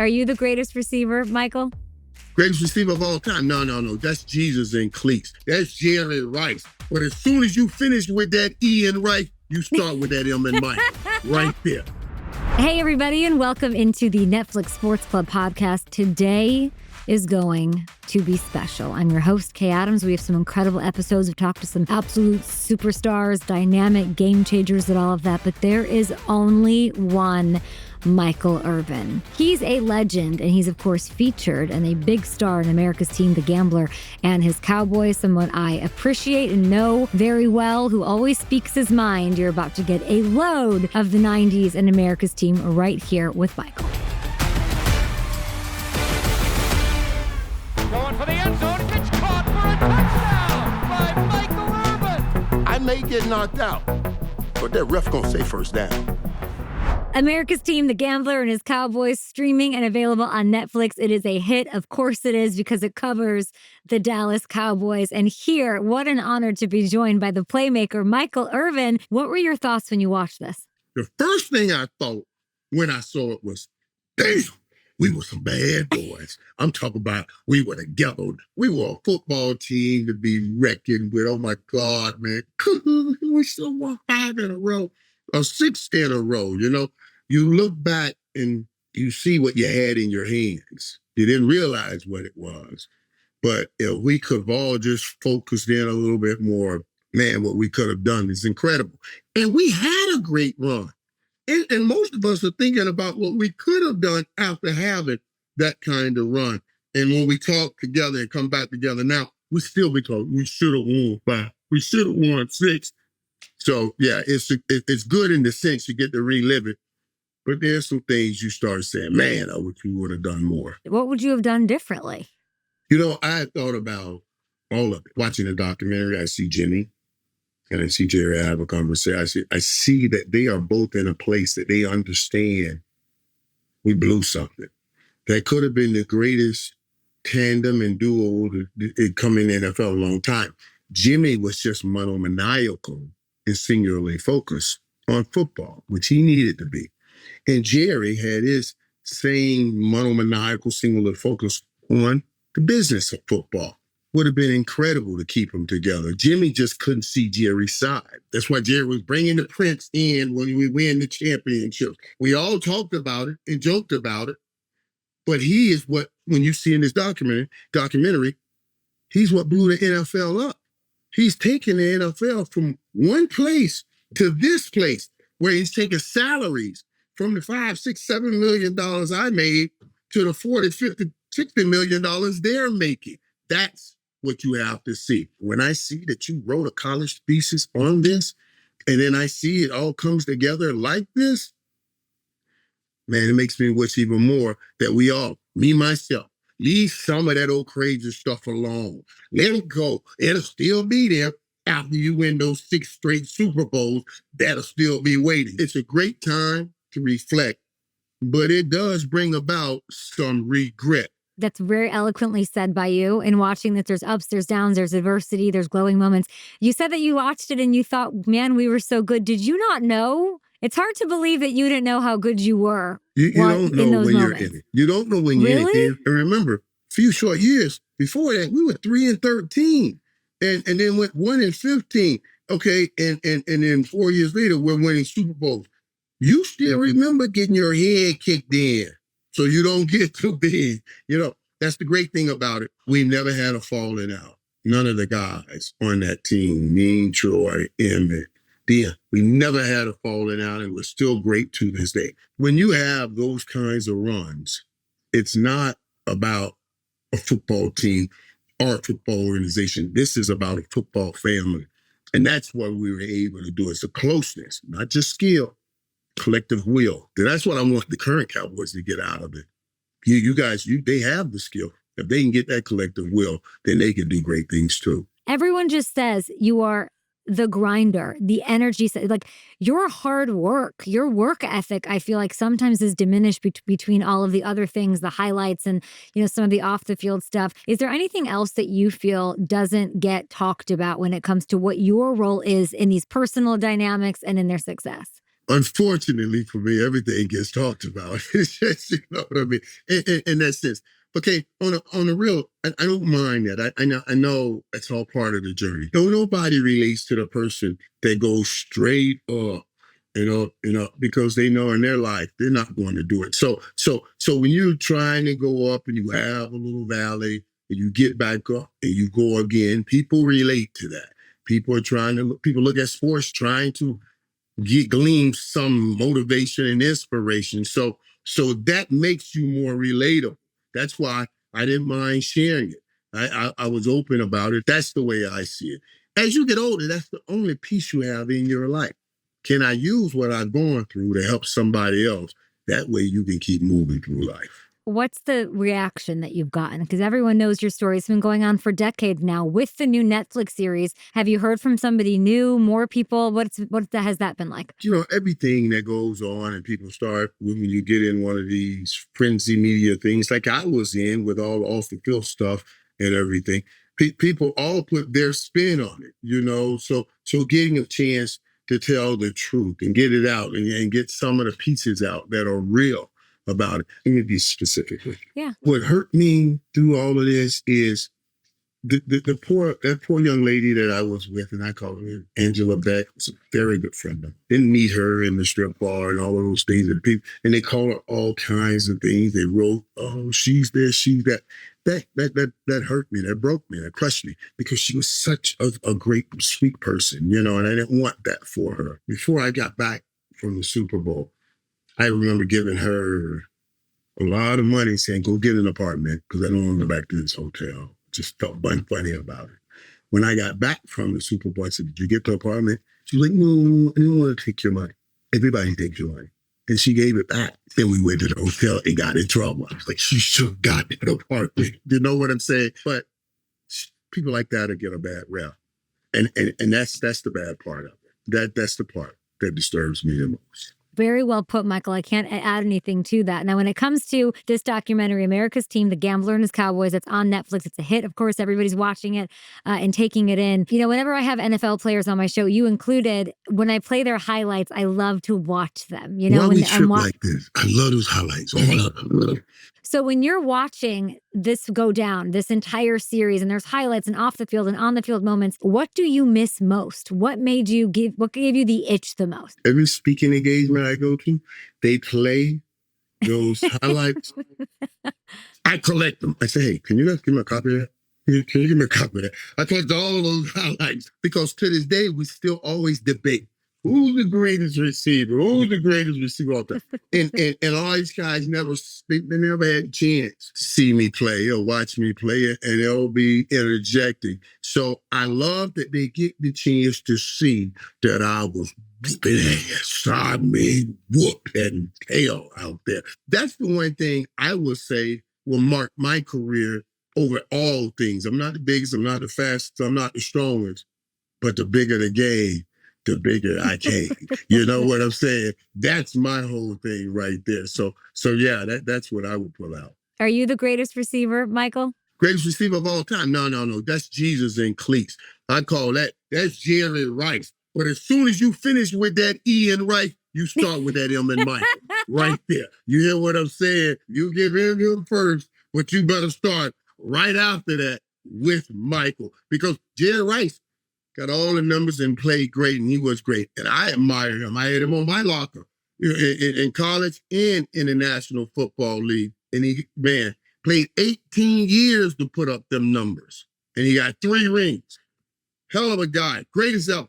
Are you the greatest receiver, Michael? Greatest receiver of all time? No. That's Jesus and cleats. That's Jerry Rice. But as soon as you finish with that Ian Rice, you start with that M and Mike right there. Hey, everybody, and welcome into the Netflix Sports Club podcast. Today is going to be special. I'm your host, Kay Adams. We have some incredible episodes. We've talked to some absolute superstars, dynamic game changers, and all of that. But there is only one Michael Irvin. He's a legend, and he's, of course, featured and a big star in America's Team, The Gambler, and his Cowboys, someone I appreciate and know very well, who always speaks his mind. You're about to get a load of the 90s and America's Team right here with Michael. Going for the end zone, it's caught for a touchdown by Michael Irvin. I may get knocked out, but that ref gonna say first down. America's Team, The Gambler, and his Cowboys, streaming and available on Netflix. It is a hit. Of course it is, because it covers the Dallas Cowboys. And here, what an honor to be joined by the playmaker, Michael Irvin. What were your thoughts when you watched this? The first thing I thought when I saw it was, damn, we were some bad boys. I'm talking about we were together. We were a football team to be reckoned with. Oh, my God, man. We still won 5 in a row. Or 6 in a row, you know. You look back and you see what you had in your hands. You didn't realize what it was. But if we could have all just focused in a little bit more, man, what we could have done is incredible. And we had a great run. And most of us are thinking about what we could have done after having that kind of run. And when we talk together and come back together now, we still be talking, we should have won 5. We should have won 6. So, yeah, it's good in the sense you get to relive it. But there's some things you start saying, man, I wish we would have done more. What would you have done differently? You know, I had thought about all of it. Watching the documentary, I see Jimmy and I see Jerry have a conversation. I see that they are both in a place that they understand we blew something. That could have been the greatest tandem and duo to come in the NFL a long time. Jimmy was just monomaniacal and singularly focused on football, which he needed to be. And Jerry had his same monomaniacal, singular focus on the business of football. Would have been incredible to keep them together. Jimmy just couldn't see Jerry's side. That's why Jerry was bringing the Prince in when we win the championship. We all talked about it and joked about it. But he is what, when you see in this documentary, he's what blew the NFL up. He's taking the NFL from one place to this place where he's taking salaries from the $5, $6, $7 million I made to the $40, $50, $60 million they're making. That's what you have to see. When I see that you wrote a college thesis on this, and then I see it all comes together like this, man, it makes me wish even more that we all, me, myself, leave some of that old crazy stuff alone. Let it go. It'll still be there after you win those 6 straight Super Bowls. That'll still be waiting. It's a great time to reflect, but it does bring about some regret. That's very eloquently said by you. In watching that, there's ups, there's downs, there's adversity, there's glowing moments. You said that you watched it and you thought, man, we were so good. Did you not know? It's hard to believe that you didn't know how good you were. You don't know when you're in it. You don't know when you're in it. And remember, a few short years before that, we were 3-13, and then went 1-15. Okay, and then 4 years later, we're winning Super Bowls. You still remember getting your head kicked in, so you don't get too big. You know, that's the great thing about it. We never had a falling out. None of the guys on that team, me, Troy, Emmett, we never had a falling out, and we're still great to this day. When you have those kinds of runs, it's not about a football team or a football organization. This is about a football family. And that's what we were able to do. It's a closeness, not just skill, collective will. And that's what I want the current Cowboys to get out of it. You guys, they have the skill. If they can get that collective will, then they can do great things too. Everyone just says you are the grinder, the energy, like your hard work, your work ethic, I feel like sometimes is diminished between all of the other things, the highlights and, you know, some of the off the field stuff. Is there anything else that you feel doesn't get talked about when it comes to what your role is in these personal dynamics and in their success? Unfortunately for me, everything gets talked about. It's just, you know what I mean? In that sense. Okay, on a real, I don't mind that. I know it's all part of the journey. No, nobody relates to the person that goes straight up, because they know in their life they're not going to do it. So when you're trying to go up and you have a little valley and you get back up and you go again, people relate to that. People look at sports trying to glean some motivation and inspiration. So that makes you more relatable. That's why I didn't mind sharing it. I was open about it. That's the way I see it. As you get older, that's the only piece you have in your life. Can I use what I've gone through to help somebody else? That way you can keep moving through life. What's the reaction that you've gotten? Because everyone knows your story. It's been going on for decades now with the new Netflix series. Have you heard from somebody new, more people? What has that been like? Everything that goes on and people start, when you get in one of these frenzy media things, like I was in with all off the field stuff and everything, people all put their spin on it, so getting a chance to tell the truth and get it out and get some of the pieces out that are real about it. Let me be specific. Yeah. What hurt me through all of this is that poor young lady that I was with, and I call her Angela Beck, was a very good friend of mine. Didn't meet her in the strip bar and all of those things. And they call her all kinds of things. They wrote, "Oh, she's this, she's that." That hurt me. That broke me. That crushed me because she was such a great, sweet person, and I didn't want that for her. Before I got back from the Super Bowl, I remember giving her a lot of money saying, go get an apartment because I don't want to go back to this hotel. Just felt funny about it. When I got back from the Super Bowl, I said, did you get the apartment? She was like, no, I didn't want to take your money. Everybody takes your money. And she gave it back. Then we went to the hotel and got in trouble. I was like, she should have gotten an apartment. You know what I'm saying? But people like that will get a bad rep. And that's the bad part of it. That's the part that disturbs me the most. Very well put, Michael. I can't add anything to that. Now, when it comes to this documentary, America's Team, The Gambler and His Cowboys, it's on Netflix. It's a hit. Of course, everybody's watching it and taking it in. Whenever I have NFL players on my show, you included, when I play their highlights, I love to watch them. Why we trip like this? I love those highlights. So when you're watching this go down, this entire series, and there's highlights and off the field and on the field moments, what do you miss most? What gave you the itch the most? Every speaking engagement I go to, they play those highlights. I collect them. I say, hey, can you guys give me a copy of that? Can you give me a copy of that? I collect all those highlights because to this day, we still always debate. Who's the greatest receiver? Who's the greatest receiver all time? And all these guys they never had a chance to see me play or watch me play it, and they'll be interjecting. So I love that they get the chance to see that I was whooping ass. I mean, whoop and tail out there. That's the one thing I would say will mark my career over all things. I'm not the biggest, I'm not the fastest, I'm not the strongest, but the bigger the game, the bigger I came. You know what I'm saying? That's my whole thing right there. So yeah, that's what I would pull out. Are you the greatest receiver, Michael? Greatest receiver of all time? No. That's Jesus in cleats. I call that's Jerry Rice. But as soon as you finish with that E in Rice, you start with that M in Michael. Right there. You hear what I'm saying? You give him first, but you better start right after that with Michael. Because Jerry Rice got all the numbers and played great, and he was great. And I admired him. I had him on my locker in college and in the National Football League. And he, played 18 years to put up them numbers. And he got 3 rings. Hell of a guy. Greatest ever.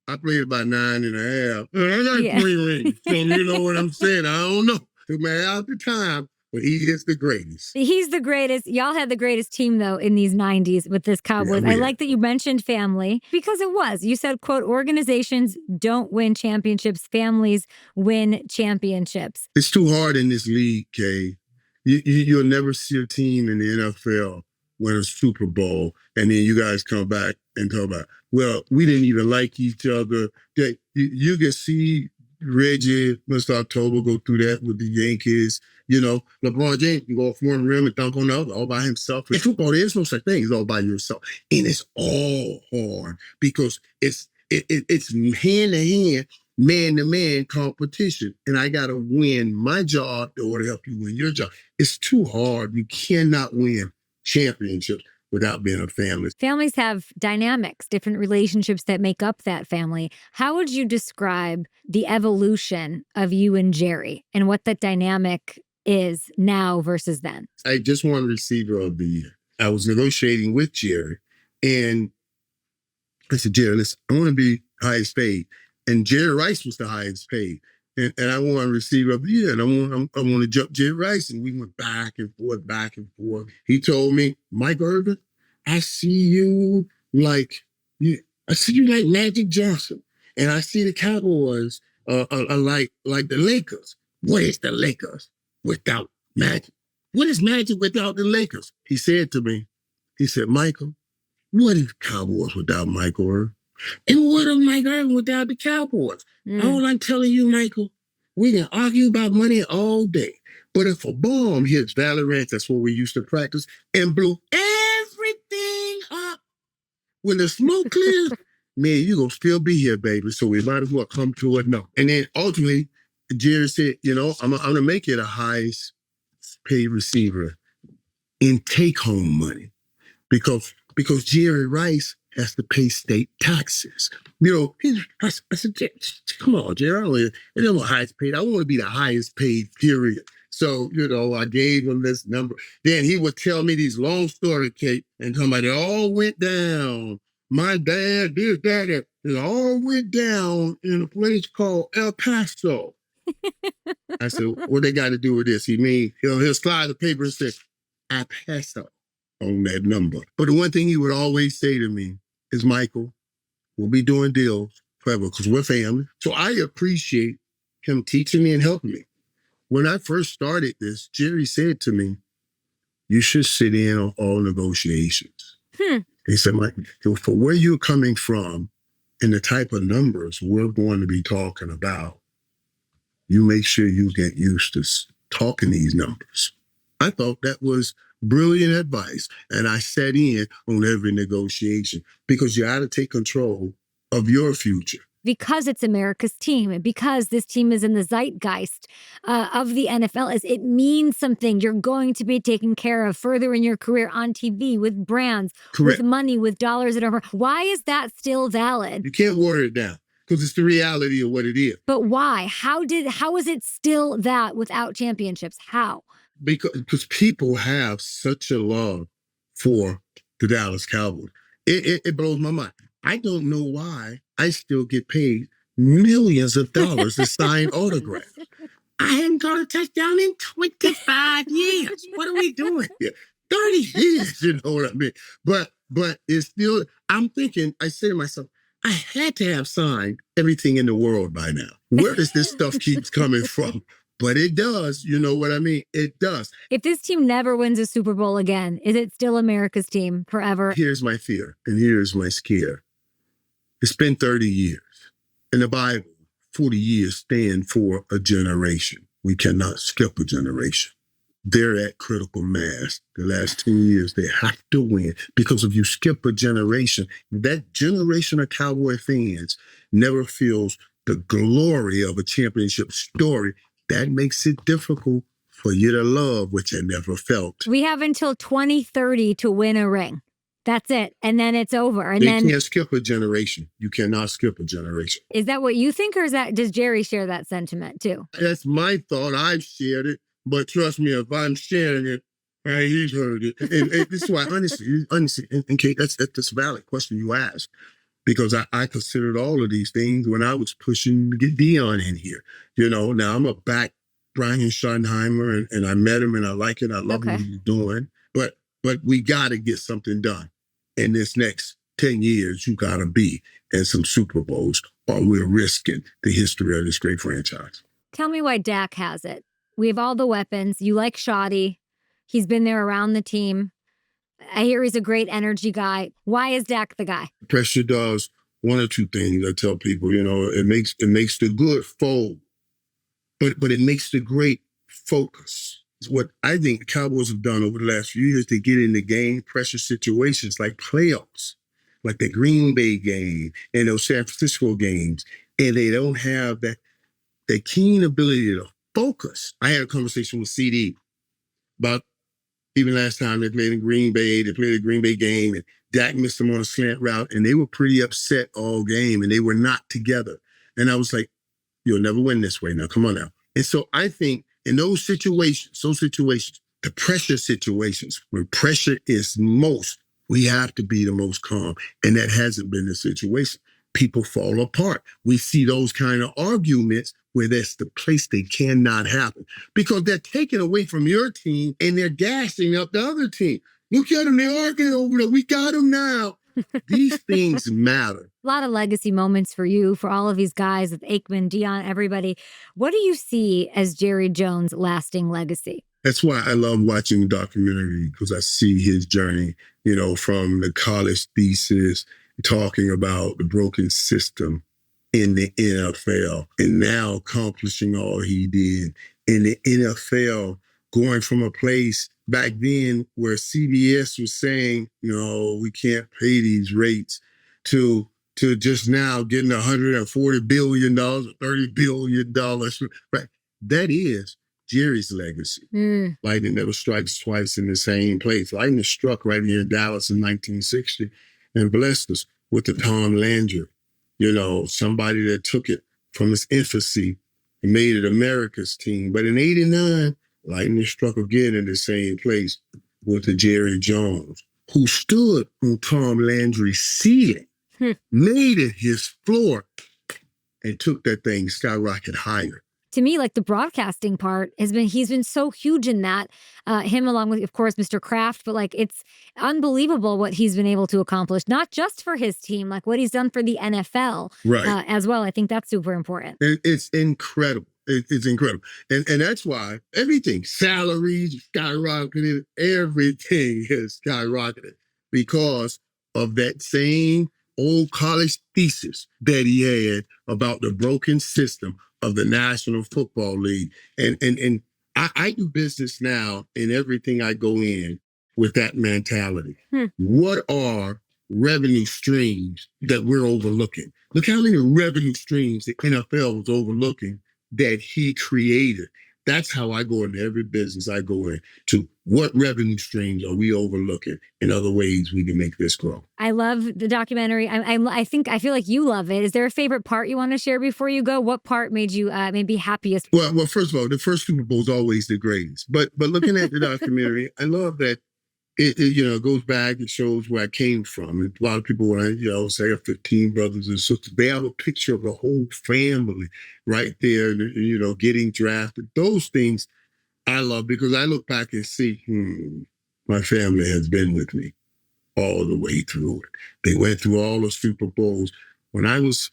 I played about 9.5. I got 3 rings. So you know what I'm saying? I don't know. Took me out the time. But he is the greatest. He's the greatest. Y'all had the greatest team, though, in these 90s with this Cowboys. I like that you mentioned family because it was. You said, quote, organizations don't win championships. Families win championships. It's too hard in this league, Kay. You'll never see a team in the NFL win a Super Bowl, and then you guys come back and talk about, well, we didn't even like each other. You can see Reggie, Mr. October, go through that with the Yankees. LeBron James can go off one rim and dunk on the other all by himself. In football, there's no such thing as all by yourself. And it's all hard because it's hand to hand. man-to-man competition. And I got to win my job in order to help you win your job. It's too hard. You cannot win championships without being a family. Families have dynamics, different relationships that make up that family. How would you describe the evolution of you and Jerry and what that dynamic is now versus then? I just won receiver of the year. I was negotiating with Jerry, and I said, Jerry, listen, I want to be highest paid. And Jerry Rice was the highest paid. And I won receiver of the year. And I want to jump Jerry Rice. And we went back and forth, back and forth. He told me, Mike Irvin, I see you like Magic Johnson. And I see the Cowboys like the Lakers. What is the Lakers without Magic? What is Magic without the Lakers? He said to me, he said, Michael, what is Cowboys without Michael Irvin? And what is Mike Irvin without the Cowboys? All I'm telling you, Michael, we can argue about money all day. But if a bomb hits Valley Ranch, that's where we used to practice, and blew everything up, when the smoke clears, man, you're going to still be here, baby. So we might as well come to it now. And then ultimately, Jerry said, I'm going to make it a highest paid receiver in take-home money. Because Jerry Rice has to pay state taxes. I said, come on, Jerry, I'm the highest paid. I want to be the highest paid, period. So, I gave him this number. Then he would tell me these long stories, Kate, and somebody all went down. My dad, this, that, it all went down in a place called El Paso. I said, what they got to do with this? He'll slide the paper and say, El Paso on that number. But the one thing he would always say to me is, Michael, we'll be doing deals forever because we're family. So I appreciate him teaching me and helping me. When I first started this, Jerry said to me, you should sit in on all negotiations. He said, Mike, for where you're coming from and the type of numbers we're going to be talking about, you make sure you get used to talking these numbers. I thought that was brilliant advice. And I sat in on every negotiation because you got to take control of your future. Because it's America's team and because this team is in the zeitgeist of the NFL, it means something. You're going to be taken care of further in your career on TV with brands, Correct. With money, with dollars and over. Why is that still valid? You can't water it down because it's the reality of what it is. But why? How is it still that without championships? How? Because people have such a love for the Dallas Cowboys. It blows my mind. I don't know why I still get paid millions of dollars to sign autographs. I hadn't got a touchdown in 25 years. What are we doing here? 30 years, you know what I mean? But it's still, I'm thinking, I say to myself, I had to have signed everything in the world by now. Where does this stuff keep coming from? But it does, you know what I mean? It does. If this team never wins a Super Bowl again, is it still America's team forever? Here's my fear, and here's my scare. It's been 30 years. In the Bible, 40 years stand for a generation. We cannot skip a generation. They're at critical mass. The last 2 years, they have to win because if you skip a generation, that generation of Cowboy fans never feels the glory of a championship story. That makes it difficult for you to love what you never felt. We have until 2030 to win a ring. That's it. And then it's over. And they then can't skip a generation. You cannot skip a generation. Is that what you think, or does Jerry share that sentiment too? That's my thought. I've shared it. But trust me, if I'm sharing it, he's heard it. And this is why, honestly, and Kate, that's a valid question you asked. Because I considered all of these things when I was pushing to get Deion in here. Now I'm a back Brian Schottenheimer, and I met him and I like it. I love what he's doing. But we got to get something done. In this next 10 years, you got to be in some Super Bowls or we're risking the history of this great franchise. Tell me why Dak has it. We have all the weapons. You like Shoddy. He's been there around the team. I hear he's a great energy guy. Why is Dak the guy? Pressure does one or two things. I tell people, it makes the good fold, but it makes the great focus. It's what I think the Cowboys have done over the last few years to get in the game pressure situations like playoffs, like the Green Bay game and those San Francisco games. and they don't have that keen ability to focus. I had a conversation with CD about even last time they played in Green Bay, they played a Green Bay game, and Dak missed them on a slant route, and they were pretty upset all game, and they were not together. And I was like, you'll never win this way now. Come on now. And so I think in those situations, the pressure situations, when pressure is most, we have to be the most calm. And that hasn't been the situation. People fall apart. We see those kind of arguments where that's the place they cannot happen because they're taken away from your team and they're gassing up the other team. Look at them, they're arguing over there. We got them now. These things matter. A lot of legacy moments for you, for all of these guys with Aikman, Deion, everybody. What do you see as Jerry Jones' lasting legacy? That's why I love watching the documentary because I see his journey, from the college thesis, talking about the broken system in the NFL and now accomplishing all he did in the NFL, going from a place back then where CBS was saying, we can't pay these rates to just now getting $140 billion, $30 billion. Right? That is Jerry's legacy. Lightning never strikes twice in the same place. Lightning struck right here in Dallas in 1960 and blessed us with the Tom Landry, somebody that took it from its infancy and made it America's team. But in 89, Lightning struck again in the same place with the Jerry Jones, who stood on Tom Landry's ceiling, made it his floor, and took that thing skyrocket higher. To me, like the broadcasting part he's been so huge in that, him along with, of course, Mr. Kraft, but like it's unbelievable what he's been able to accomplish, not just for his team, like what he's done for the NFL as well. I think that's super important. It's incredible. It's incredible. And that's why everything, salaries skyrocketed, everything has skyrocketed because of that same old college thesis that he had about the broken system of the National Football League. And I do business now in everything I go in with that mentality. What are revenue streams that we're overlooking? Look how many revenue streams the NFL was overlooking that he created. That's how I go into every business I go in, to what revenue streams are we overlooking and other ways we can make this grow. I love the documentary. I feel like you love it. Is there a favorite part you want to share before you go? What part made you maybe happiest? Well, first of all, the first Super Bowl is always the greatest. But looking at the documentary, I love that it goes back, it shows where I came from. And a lot of people, when I say I have 15 brothers and sisters, they have a picture of the whole family right there, getting drafted. Those things I love because I look back and see, my family has been with me all the way through it. They went through all the Super Bowls. When I was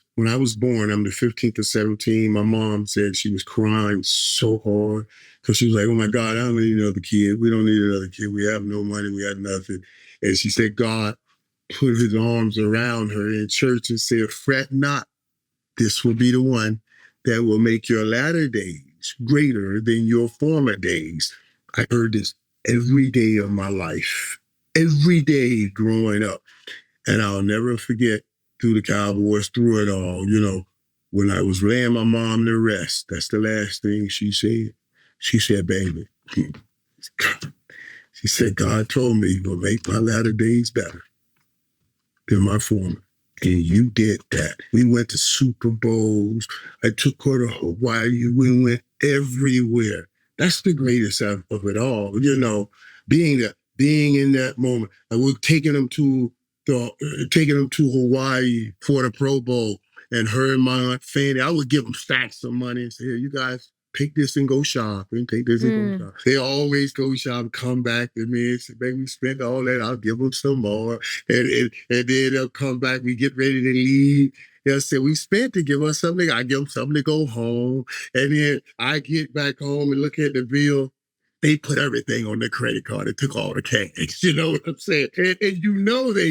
born, I'm the 15th of 17. My mom said she was crying so hard because she was like, oh my God, I don't need another kid. We don't need another kid. We have no money. We have nothing. And she said, God put his arms around her in church and said, fret not. This will be the one that will make your latter days greater than your former days. I heard this every day of my life, every day growing up. And I'll never forget, through the Cowboys, through it all, when I was laying my mom to rest, that's the last thing she said. She said, baby, she said, God told me you'll make my latter days better than my former. And you did that. We went to Super Bowls. I took her to Hawaii. We went everywhere. That's the greatest of it all. Being in that moment. I was taking them to Hawaii for the Pro Bowl, and her and my Aunt Fanny, I would give them stacks of money and say, here, you guys, take this and go shopping. Take this and go shopping. They always go shopping, come back to me and say, baby, we spent all that. I'll give them some more. And then they'll come back. We get ready to leave. They'll say, we spent to give us something. I give them something to go home. And then I get back home and look at the bill. They put everything on the credit card and took all the cash. You know what I'm saying? And they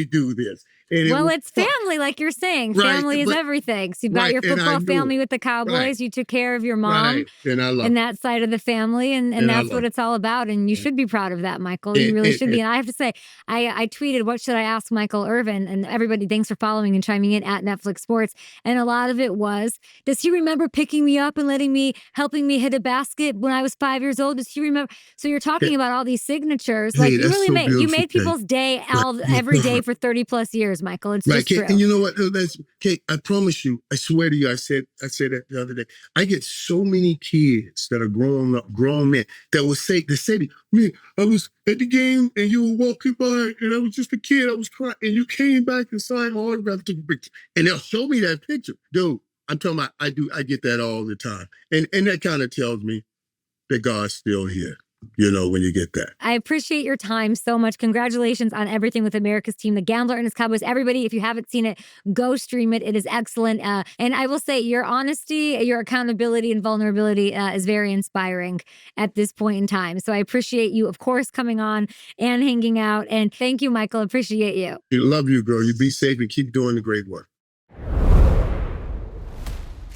do this. And Well, was it's family, like you're saying. Right, Family is but- everything. So you've got right, your and I football knew family it. with the Cowboys. Right. You took care of your mom. Right. And I love And that side of the family, and And I that's love what it. it's all about. And you should be proud of that, Michael. You It- really it- should be. it- And I have to say, I tweeted, what should I ask Michael Irvin? And everybody, thanks for following and chiming in at Netflix Sports. And a lot of it was, does he remember picking me up and helping me hit a basket when I was 5 years old? Does he remember? So you're talking about all these signatures. Hey, Like you that's really so made beautiful, Kate. people's day every day for 30 plus years, Michael. It's Right, just Kate, true. and you know what? Kate, I promise you, I swear to you, I said that the other day. I get so many kids that are grown men that say to me, I was at the game and you were walking by and I was just a kid, I was crying, and you came back and signed my autograph, took a picture, and they'll show me that picture. Dude, I'm talking about, I get that all the time. And that kind of tells me that God's still here. You know, when you get that. I appreciate your time so much. Congratulations on everything with America's team, the Gambler and his Cowboys. Everybody, if you haven't seen it, go stream it. It is excellent. And I will say your honesty, your accountability and vulnerability is very inspiring at this point in time. So I appreciate you, of course, coming on and hanging out. And thank you, Michael. Appreciate you. I love you, girl. You be safe and keep doing the great work.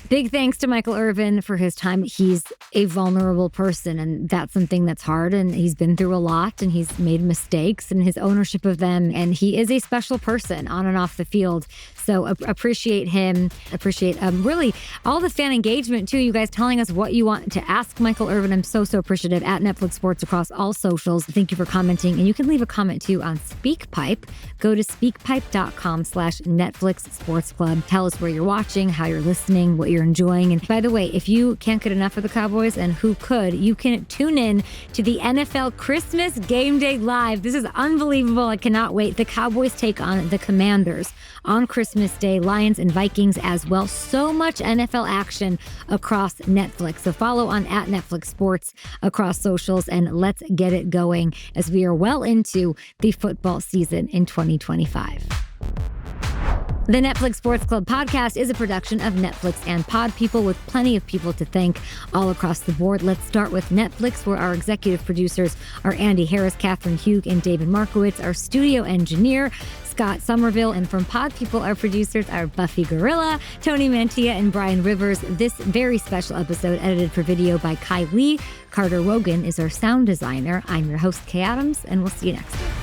Big thanks to Michael Irvin for his time. He's a vulnerable person, and that's something that's hard. And he's been through a lot, and he's made mistakes and his ownership of them. And he is a special person on and off the field. So appreciate him. Appreciate really all the fan engagement too. You guys telling us what you want to ask Michael Irvin. I'm so appreciative at Netflix Sports across all socials. Thank you for commenting. And you can leave a comment too on SpeakPipe. Go to speakpipe.com/Netflix Sports Club. Tell us where you're watching, how you're listening, what you're enjoying. And by the way, if you can't get enough of the Cowboys, and who could, you can tune in to the NFL Christmas Game Day Live. This is unbelievable. I cannot wait. The Cowboys take on the Commanders on Christmas Day, Lions and Vikings as well. So much NFL action across Netflix. So follow on at Netflix Sports across socials, and let's get it going as we are well into the football season in 2025. The Netflix Sports Club podcast is a production of Netflix and Pod People, with plenty of people to thank all across the board. Let's start with Netflix, where our executive producers are Andy Harris, Catherine Hugh, and David Markowitz. Our studio engineer, Scott Somerville, and from Pod People, our producers are Buffy Gorilla, Tony Mantia, and Brian Rivers. This very special episode edited for video by Kai Lee. Carter Wogan is our sound designer. I'm your host, Kay Adams, and we'll see you next time.